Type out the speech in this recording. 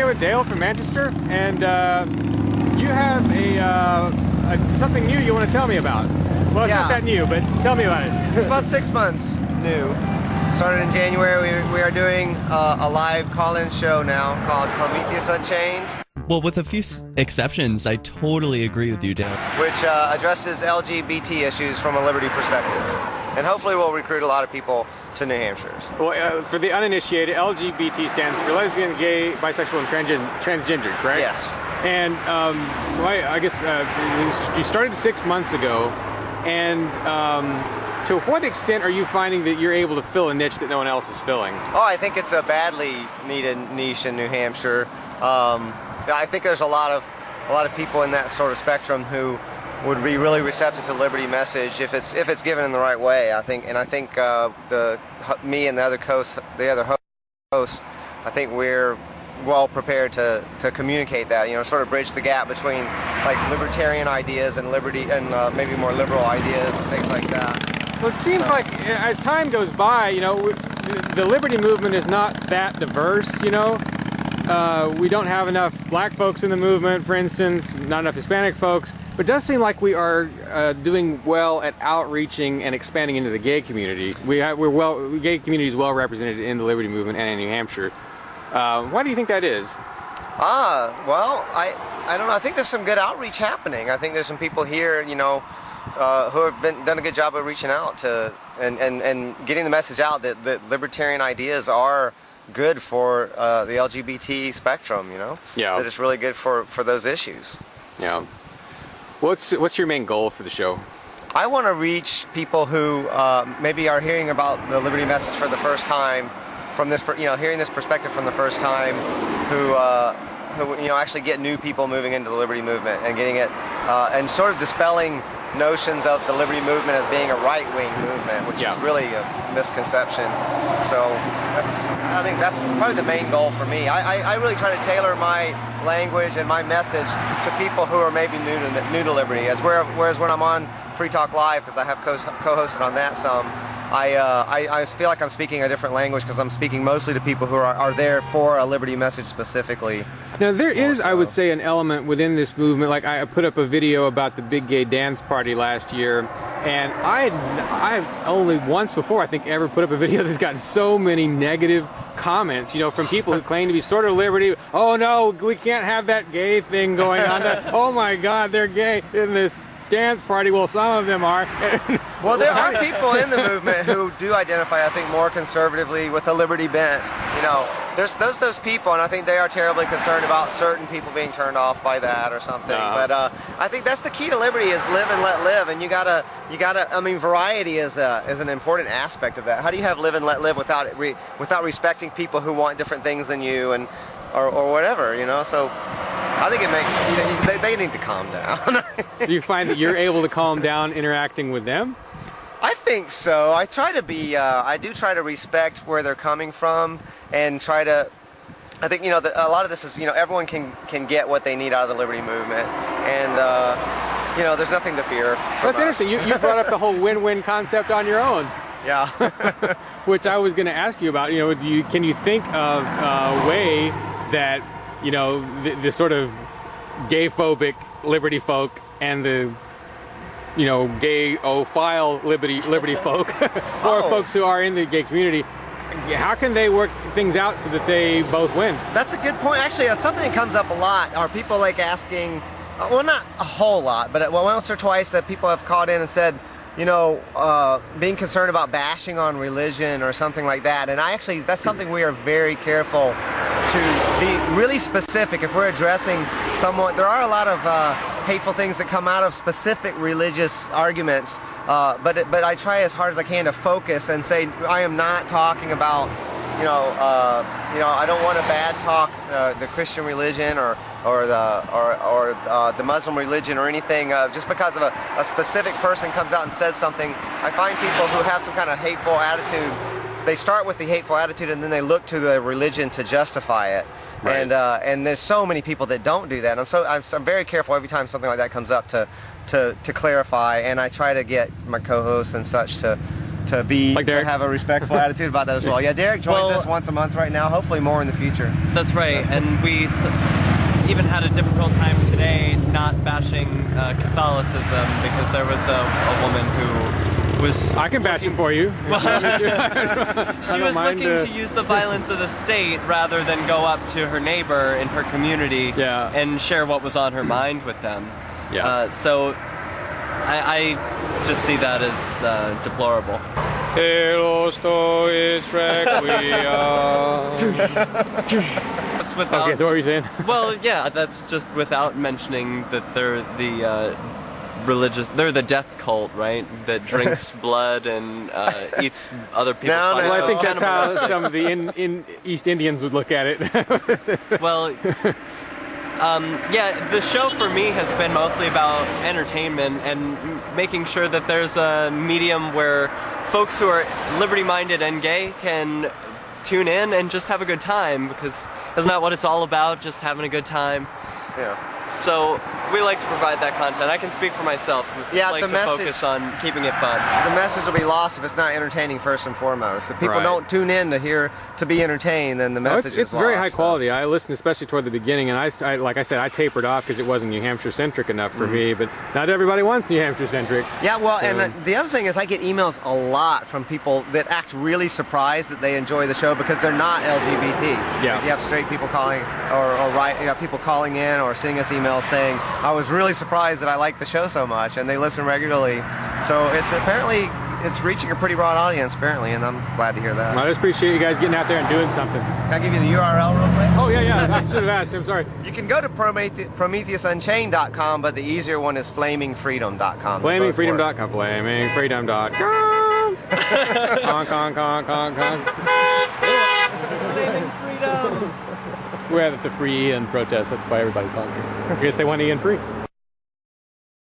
here with Dale from Manchester, and you have something new you want to tell me about. Well, it's not that new, but tell me about it. It's about 6 months new. Started in January. We are doing a live call-in show now called Prometheus Unchained. Well, with a few exceptions, I totally agree with you, Dan. Which addresses LGBT issues from a liberty perspective. And hopefully we'll recruit a lot of people to New Hampshire. Well, for the uninitiated, LGBT stands for lesbian, gay, bisexual, and transgendered, correct? Yes. And I guess you started 6 months ago, and to what extent are you finding that you're able to fill a niche that no one else is filling? Oh, I think it's a badly needed niche in New Hampshire. I think there's a lot of people in that sort of spectrum who would be really receptive to the liberty message if it's given in the right way. I think me and the other hosts, I think we're well prepared to communicate that. You know, sort of bridge the gap between like libertarian ideas and liberty and maybe more liberal ideas and things like that. Well, it seems like as time goes by, you know, the liberty movement is not that diverse. You know. We don't have enough black folks in the movement, for instance, not enough Hispanic folks, but it does seem like we are doing well at outreaching and expanding into the gay community. Gay community is well represented in the liberty movement and in New Hampshire. Why do you think that is? Well, I don't know. I think there's some good outreach happening. I think there's some people here, you know, who have done a good job of reaching out to and getting the message out that libertarian ideas are good for the LGBT spectrum, you know? Yeah. That it's really good for those issues. Yeah. What's your main goal for the show? I want to reach people who maybe are hearing about the liberty message for the first time, from this, you know, hearing this perspective from the first time, who you know, actually get new people moving into the liberty movement and getting it, and sort of dispelling notions of the liberty movement as being a right-wing movement, which is really a misconception. So I think that's probably the main goal for me. I really try to tailor my language and my message to people who are maybe new to liberty. Whereas when I'm on Free Talk Live, because I have co-hosted on that some, I feel like I'm speaking a different language because I'm speaking mostly to people who are there for a liberty message specifically. Now there is, I would say, an element within this movement. Like I put up a video about the big gay dance party last year, and I've only once before, I think, ever put up a video that's gotten so many negative comments, you know, from people who claim to be sort of liberty. Oh no, we can't have that gay thing going on. Oh my God, they're gay in this dance party. Well, some of them are. Well, there are people in the movement who do identify, I think, more conservatively with a liberty bent. You know, there's those people, and I think they are terribly concerned about certain people being turned off by that or something. But I think that's the key to liberty, is live and let live. And you gotta. I mean, variety is an important aspect of that. How do you have live and let live without respecting people who want different things than you or whatever? You know, so. I think it makes, they need to calm down. Do you find that you're able to calm down interacting with them? I think so. I try to be, I do try to respect where they're coming from and try to, I think, you know, a lot of this is, you know, everyone can get what they need out of the liberty movement. And, you know, there's nothing to fear from That's interesting. You brought up the whole win-win concept on your own. Yeah. Which I was going to ask you about. You know, can you think of a way that, you know, the sort of gay-phobic liberty folk and the, you know, gay-ophile liberty folk, or folks who are in the gay community, how can they work things out so that they both win? That's a good point. Actually, that's something that comes up a lot. Are people like asking, well, not a whole lot, but once or twice that people have called in and said, you know, being concerned about bashing on religion or something like that. And that's something we are very careful to be really specific. If we're addressing someone, there are a lot of hateful things that come out of specific religious arguments, but I try as hard as I can to focus and say, I am not talking about, you know, I don't want to bad talk the Christian religion or the Muslim religion or anything. Just because of a specific person comes out and says something, I find people who have some kind of hateful attitude, they start with the hateful attitude and then they look to the religion to justify it. Right. And there's so many people that don't do that. I'm very careful every time something like that comes up to clarify, and I try to get my co-hosts and such to be Like to Derrick? have a respectful attitude about that as well. Yeah, Derrick joins us once a month right now. Hopefully more in the future. That's right, and we even had a difficult time today not bashing Catholicism because there was a woman who was... I can bash it for you. She was looking to use the violence of the state rather than go up to her neighbor in her community and share what was on her mind with them. So I just see that as deplorable. That's without, okay, so what were you saying? Well, yeah, that's just without mentioning that they're the they're the death cult, right? That drinks blood and eats other people's bodies. Well, I think that's how some of the East Indians would look at it. Well, yeah, the show for me has been mostly about entertainment and making sure that there's a medium where folks who are liberty-minded and gay can tune in and just have a good time, because isn't that what it's all about, just having a good time? Yeah. So we like to provide that content. I can speak for myself. We like to focus on keeping it fun. The message will be lost if it's not entertaining first and foremost. If people don't tune in to be entertained, then the message is lost. It's very high quality. I listened especially toward the beginning, and I like I said, I tapered off because it wasn't New Hampshire centric enough for me. But not everybody wants New Hampshire centric. Yeah, well, so. And the other thing is, I get emails a lot from people that act really surprised that they enjoy the show because they're not LGBT. Yeah. Like you have straight people calling, you have people calling in or sending us emails saying, I was really surprised that I like the show so much, and they listen regularly. So it's reaching a pretty broad audience apparently, and I'm glad to hear that. I just appreciate you guys getting out there and doing something. Can I give you the URL real quick? Oh yeah, I should have asked. I'm sorry. You can go to PrometheusUnchained.com, but the easier one is FlamingFreedom.com. FlamingFreedom.com. FlamingFreedom.com. Conk, conk, conk, conk, conk. Flaming freedom. We're at the free and protest. That's why everybody's honking. I guess they want Ian free.